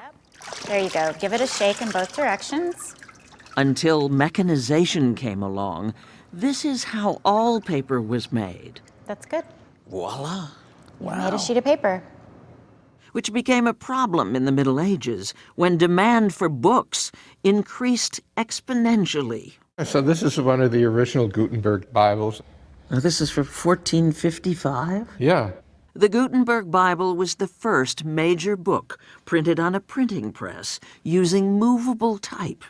There you go. Give it a shake in both directions. Until mechanization came along, this is how all paper was made. That's good. Voila. You made a sheet of paper. Which became a problem in the Middle Ages when demand for books increased exponentially. So this is one of the original Gutenberg Bibles. Now this is from 1455? Yeah. The Gutenberg Bible was the first major book printed on a printing press using movable type.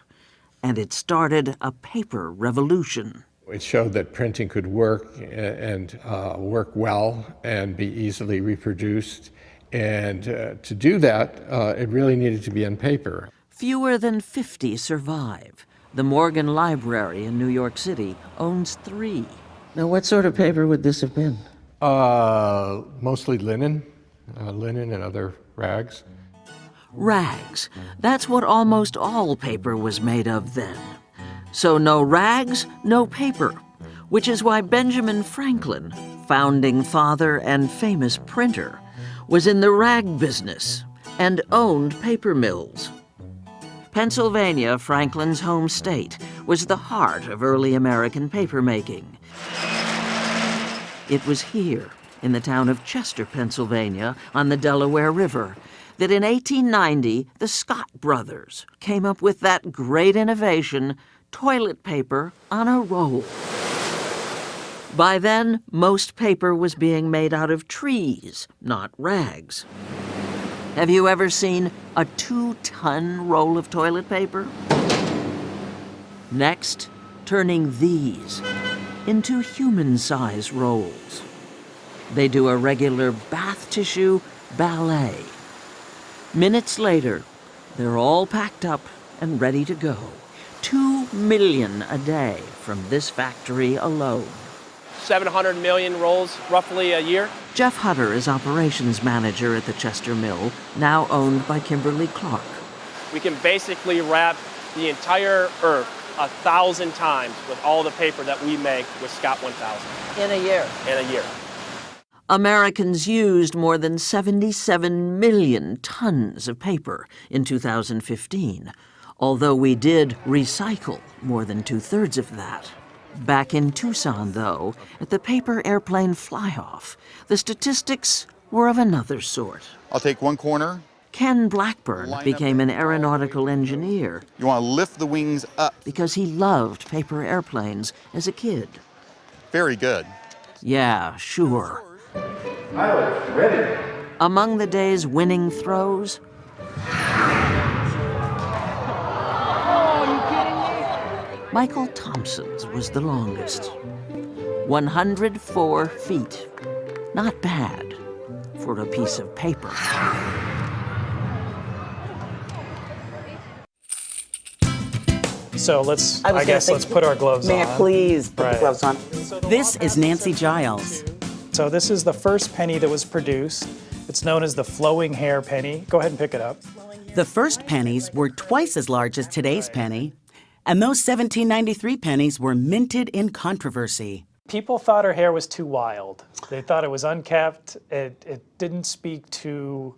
And it started a paper revolution. It showed that printing could work and work well and be easily reproduced. And to do that, it really needed to be on paper. Fewer than 50 survive. The Morgan Library in New York City owns 3. Now, what sort of paper would this have been? Mostly linen and other rags. Rags. That's what almost all paper was made of then. So no rags, no paper, which is why Benjamin Franklin, founding father and famous printer, was in the rag business and owned paper mills. Pennsylvania, Franklin's home state, was the heart of early American papermaking. It was here, in the town of Chester, Pennsylvania, on the Delaware River, that in 1890, the Scott brothers came up with that great innovation, toilet paper on a roll. By then, most paper was being made out of trees, not rags. Have you ever seen a 2-ton roll of toilet paper? Next, turning these into human-size rolls. They do a regular bath tissue ballet. Minutes later, they're all packed up and ready to go. 2 million a day from this factory alone. 700 million rolls roughly a year. Jeff Hutter is operations manager at the Chester Mill, now owned by Kimberly-Clark. We can basically wrap the entire earth 1,000 times with all the paper that we make with Scott 1000. In a year. In a year. Americans used more than 77 million tons of paper in 2015, although we did recycle more than 2/3 of that. Back in Tucson, though, at the paper airplane fly-off, the statistics were of another sort. I'll take one corner. Ken Blackburn became an aeronautical engineer. You want to lift the wings up. Because he loved paper airplanes as a kid. Very good. Yeah, sure. Pilot, ready. Among the day's winning throws, Michael Thompson's was the longest. 104 feet. Not bad for a piece of paper. So let's put our gloves on. May I please put the gloves on? This is Nancy Giles. So this is the first penny that was produced. It's known as the flowing hair penny. Go ahead and pick it up. The first pennies were twice as large as today's penny, and those 1793 pennies were minted in controversy. People thought her hair was too wild. They thought it was unkept. It didn't speak to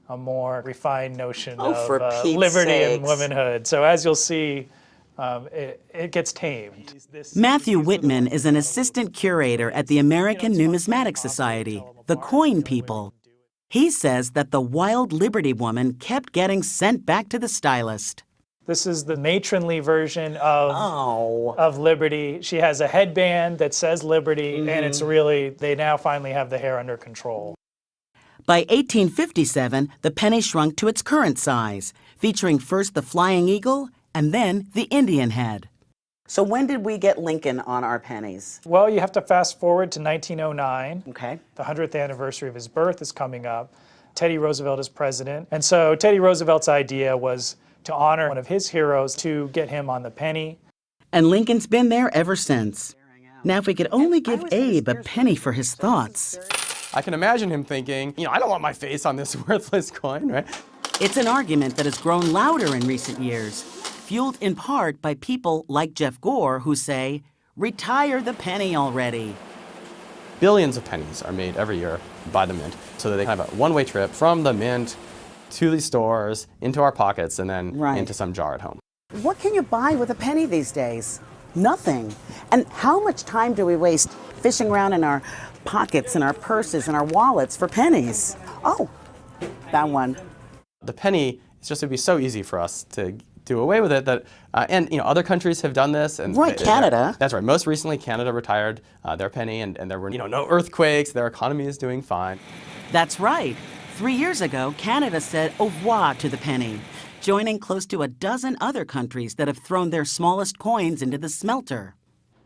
a more refined notion of liberty and womanhood. So as you'll see, it gets tamed. Matthew Whitman is an assistant curator at the American Numismatic Society, the coin people. He says that the wild Liberty woman kept getting sent back to the stylist. This is the matronly version of Liberty. She has a headband that says Liberty, and it's really, they now finally have the hair under control. By 1857, the penny shrunk to its current size, featuring first the flying eagle and then the Indian head. So when did we get Lincoln on our pennies? Well, you have to fast forward to 1909. Okay. The 100th anniversary of his birth is coming up. Teddy Roosevelt is president. And so Teddy Roosevelt's idea was to honor one of his heroes, to get him on the penny. And Lincoln's been there ever since. Now, if we could only give Abe a penny for his thoughts. I can imagine him thinking, I don't want my face on this worthless coin, right? It's an argument that has grown louder in recent years, fueled in part by people like Jeff Gore who say, retire the penny already. Billions of pennies are made every year by the mint, so that they have a one-way trip from the mint to these stores, into our pockets, and then into some jar at home. What can you buy with a penny these days? Nothing. And how much time do we waste fishing around in our pockets and our purses and our wallets for pennies? Oh, that one. The penny, it's just to be so easy for us to do away with it that, and other countries have done this. And Canada. That's right. Most recently, Canada retired their penny, and there were no earthquakes. Their economy is doing fine. That's right. 3 years ago, Canada said au revoir to the penny, joining close to a dozen other countries that have thrown their smallest coins into the smelter.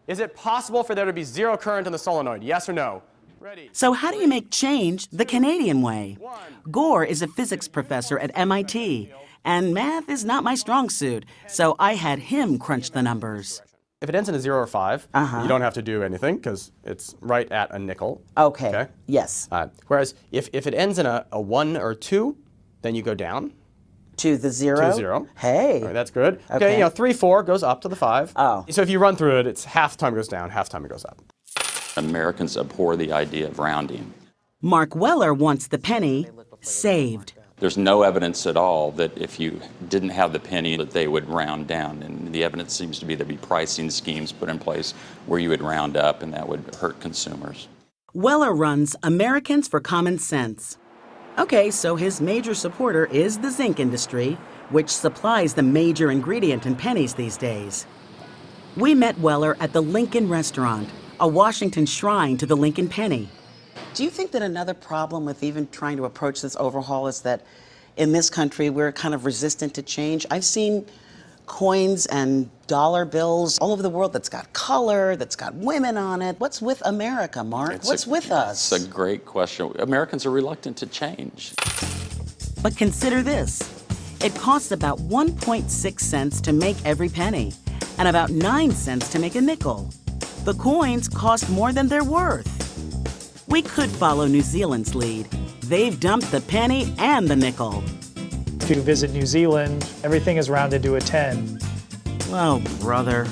Is it possible for there to be zero current in the solenoid? Yes or no? Ready. So how do you make change the Canadian way? Gore is a physics professor at MIT, and math is not my strong suit, so I had him crunch the numbers. If it ends in a 0 or 5, you don't have to do anything because it's right at a nickel. Okay. Yes. Whereas if it ends in a 1 or 2, then you go down. To the 0? To 0. Hey. All right, that's good. Okay, 3, 4 goes up to the 5. Oh. So if you run through it, it's half the time it goes down, half the time it goes up. Americans abhor the idea of rounding. Mark Weller wants the penny saved. There's no evidence at all that if you didn't have the penny that they would round down, and the evidence seems to be there'd be pricing schemes put in place where you would round up and that would hurt consumers. Weller runs Americans for Common Sense. Okay, so his major supporter is the zinc industry, which supplies the major ingredient in pennies these days. We met Weller at the Lincoln Restaurant, a Washington shrine to the Lincoln penny. Do you think that another problem with even trying to approach this overhaul is that in this country we're kind of resistant to change? I've seen coins and dollar bills all over the world that's got color, that's got women on it. What's with America, Mark? What's with us? It's a great question. Americans are reluctant to change. But consider this. It costs about 1.6 cents to make every penny and about 9 cents to make a nickel. The coins cost more than they're worth. We could follow New Zealand's lead. They've dumped the penny and the nickel. If you visit New Zealand, everything is rounded to a 10. Oh, brother.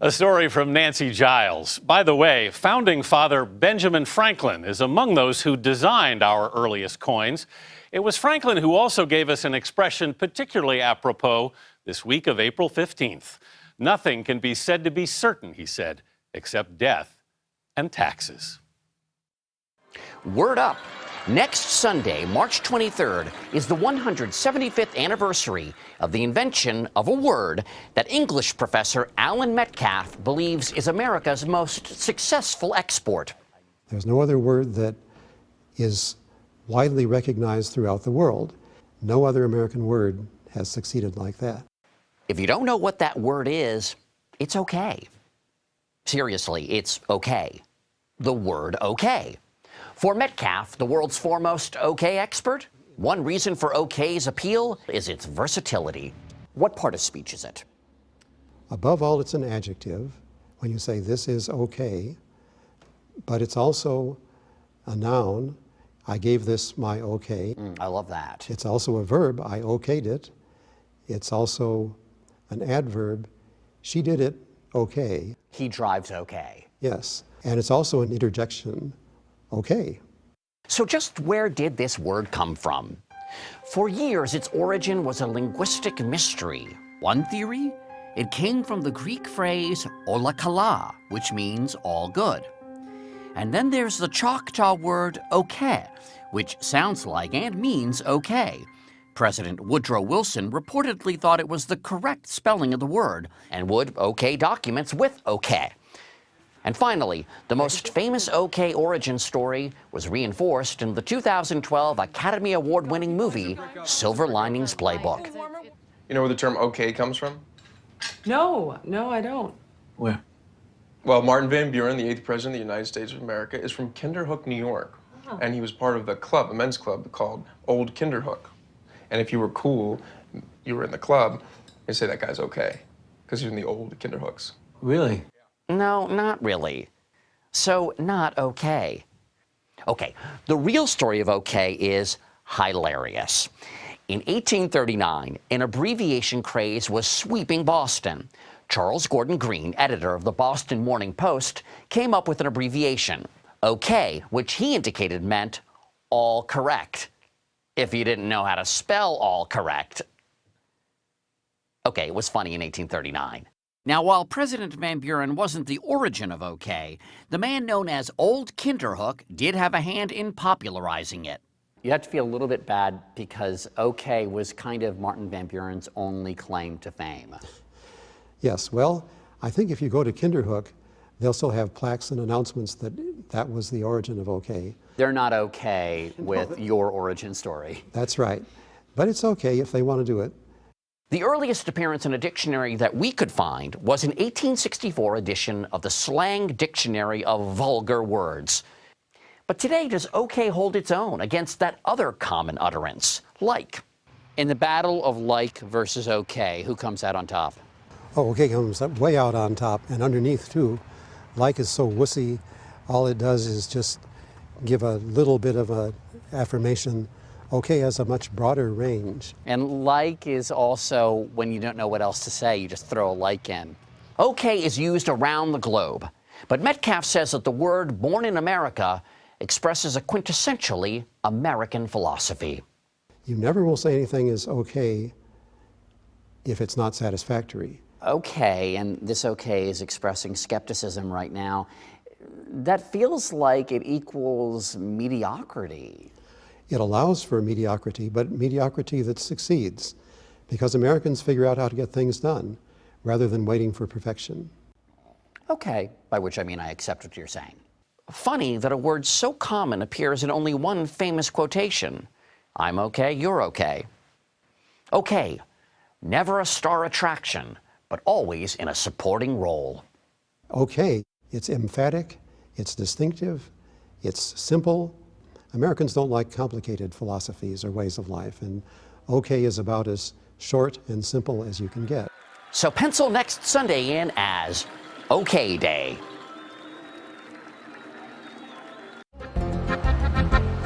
A story from Nancy Giles. By the way, founding father Benjamin Franklin is among those who designed our earliest coins. It was Franklin who also gave us an expression particularly apropos this week of April 15th. Nothing can be said to be certain, he said, except death and taxes. word up. Next Sunday, March 23rd, is the 175th anniversary of the invention of a word that English professor Alan Metcalf believes is America's most successful export. There's no other word that is widely recognized throughout the world. No other American word has succeeded like that. If you don't know what that word is, it's okay. Seriously, it's okay. The word okay. For Metcalf, the world's foremost okay expert, one reason for okay's appeal is its versatility. What part of speech is it? Above all, it's an adjective when you say this is okay, but it's also a noun. I gave this my okay. I love that. It's also a verb. I okayed it. It's also an adverb. She did it okay. He drives okay. Yes. And it's also an interjection. Okay. So just where did this word come from? For years, its origin was a linguistic mystery. One theory? It came from the Greek phrase ola kala, which means all good. And then there's the Choctaw word okay, which sounds like and means okay. President Woodrow Wilson reportedly thought it was the correct spelling of the word and would okay documents with okay. And finally, the most famous OK origin story was reinforced in the 2012 Academy Award-winning movie, Silver Linings Playbook. You know where the term OK comes from? No, I don't. Where? Well, Martin Van Buren, the 8th president of the United States of America, is from Kinderhook, New York. Oh. And he was part of a club, a men's club called Old Kinderhook. And if you were cool, you were in the club, you'd say that guy's okay, because you're in the old Kinderhooks. Really? No, not really. So, not okay. Okay, the real story of okay is hilarious. In 1839, an abbreviation craze was sweeping Boston. Charles Gordon Green, editor of the Boston Morning Post, came up with an abbreviation, OK, which he indicated meant all correct. If you didn't know how to spell all correct. Okay, it was funny in 1839. Now, while President Van Buren wasn't the origin of OK, the man known as Old Kinderhook did have a hand in popularizing it. You have to feel a little bit bad because OK was kind of Martin Van Buren's only claim to fame. Yes, well, I think if you go to Kinderhook, they'll still have plaques and announcements that that was the origin of OK. They're not okay with your origin story. That's right. But it's okay if they want to do it. The earliest appearance in a dictionary that we could find was an 1864 edition of the Slang Dictionary of Vulgar Words. But today, does okay hold its own against that other common utterance, like? In the battle of like versus okay, who comes out on top? Oh, okay comes up way out on top, and underneath too. Like is so wussy, all it does is just give a little bit of a affirmation. Okay has a much broader range. And like is also when you don't know what else to say, you just throw a like in. Okay is used around the globe, but Metcalf says that the word born in America expresses a quintessentially American philosophy. You never will say anything is okay if it's not satisfactory. Okay, and this okay is expressing skepticism right now. That feels like it equals mediocrity. It allows for mediocrity, but mediocrity that succeeds, because Americans figure out how to get things done rather than waiting for perfection. Okay, by which I mean I accept what you're saying. Funny that a word so common appears in only one famous quotation. I'm okay, you're okay. Okay, never a star attraction, but always in a supporting role. Okay, it's emphatic, it's distinctive, it's simple. Americans don't like complicated philosophies or ways of life, and okay is about as short and simple as you can get. So pencil next Sunday in as OK Day.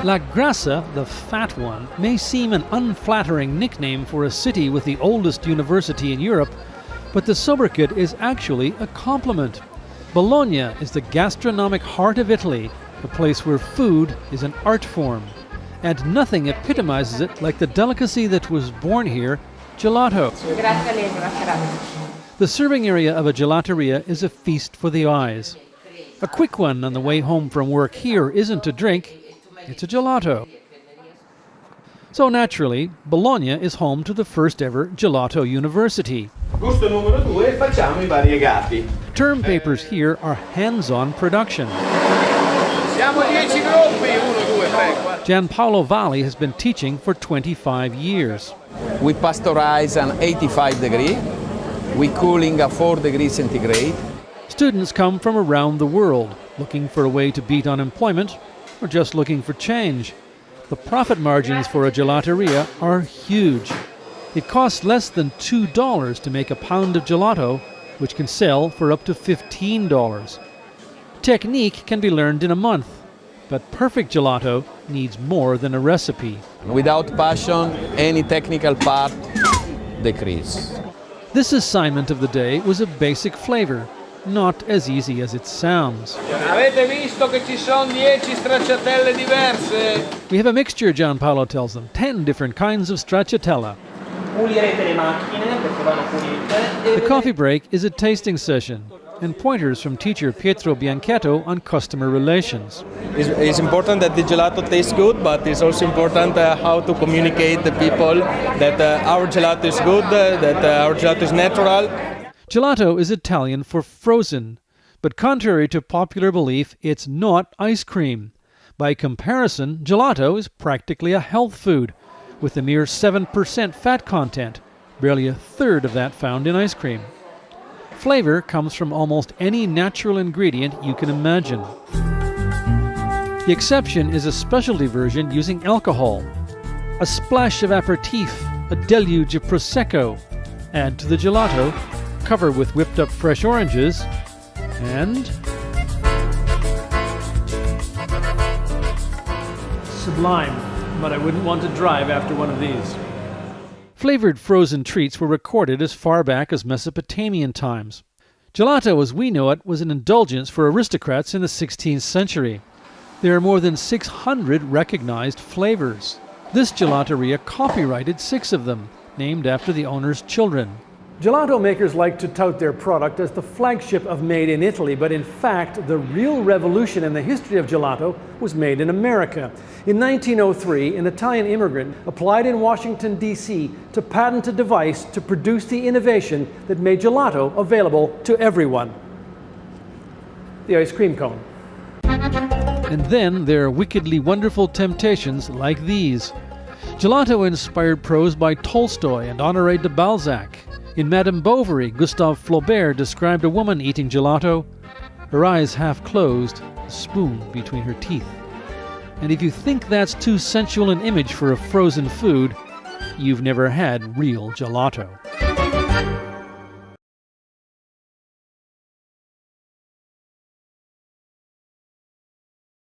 La Grassa, the fat one, may seem an unflattering nickname for a city with the oldest university in Europe, but the sobriquet is actually a compliment. Bologna is the gastronomic heart of Italy, a place where food is an art form. And nothing epitomizes it like the delicacy that was born here, gelato. The serving area of a gelateria is a feast for the eyes. A quick one on the way home from work here isn't a drink, It's a gelato. So naturally, Bologna is home to the first ever Gelato University. Gusto numero 2, facciamo I variegati. Term papers here are hands-on production. Siamo 10 gruppi, 1, 2, 3, 4. Gianpaolo Valli has been teaching for 25 years. We pasteurize at 85 degrees. We cooling at 4 degrees centigrade. Students come from around the world, looking for a way to beat unemployment or just looking for change. The profit margins for a gelateria are huge. It costs less than $2 to make a pound of gelato, which can sell for up to $15. Technique can be learned in a month, but perfect gelato needs more than a recipe. Without passion, any technical part decrease. This assignment of the day was a basic flavor, not as easy as it sounds. Avete visto che ci sono 10 stracciatelle diverse? We have a mixture, Gianpaolo tells them, 10 different kinds of stracciatella. Pulirete le macchine perché vanno pulite. The coffee break is a tasting session and pointers from teacher Pietro Bianchetto on customer relations. It's important that the gelato tastes good, but it's also important how to communicate to people that our gelato is good, that our gelato is natural. Gelato is Italian for frozen, but contrary to popular belief, it's not ice cream. By comparison, gelato is practically a health food, with a mere 7% fat content, barely a third of that found in ice cream. Flavor comes from almost any natural ingredient you can imagine. The exception is a specialty version using alcohol. A splash of aperitif, a deluge of Prosecco. Add to the gelato, cover with whipped up fresh oranges, and sublime, but I wouldn't want to drive after one of these. Flavored frozen treats were recorded as far back as Mesopotamian times. Gelato as we know it was an indulgence for aristocrats in the 16th century. There are more than 600 recognized flavors. This gelateria copyrighted 6 of them, named after the owner's children. Gelato makers like to tout their product as the flagship of Made in Italy, but in fact, the real revolution in the history of gelato was made in America. In 1903, an Italian immigrant applied in Washington, D.C. to patent a device to produce the innovation that made gelato available to everyone: the ice cream cone. And then there are wickedly wonderful temptations like these. Gelato inspired prose by Tolstoy and Honoré de Balzac. In Madame Bovary, Gustave Flaubert described a woman eating gelato, her eyes half closed, a spoon between her teeth. And if you think that's too sensual an image for a frozen food, you've never had real gelato.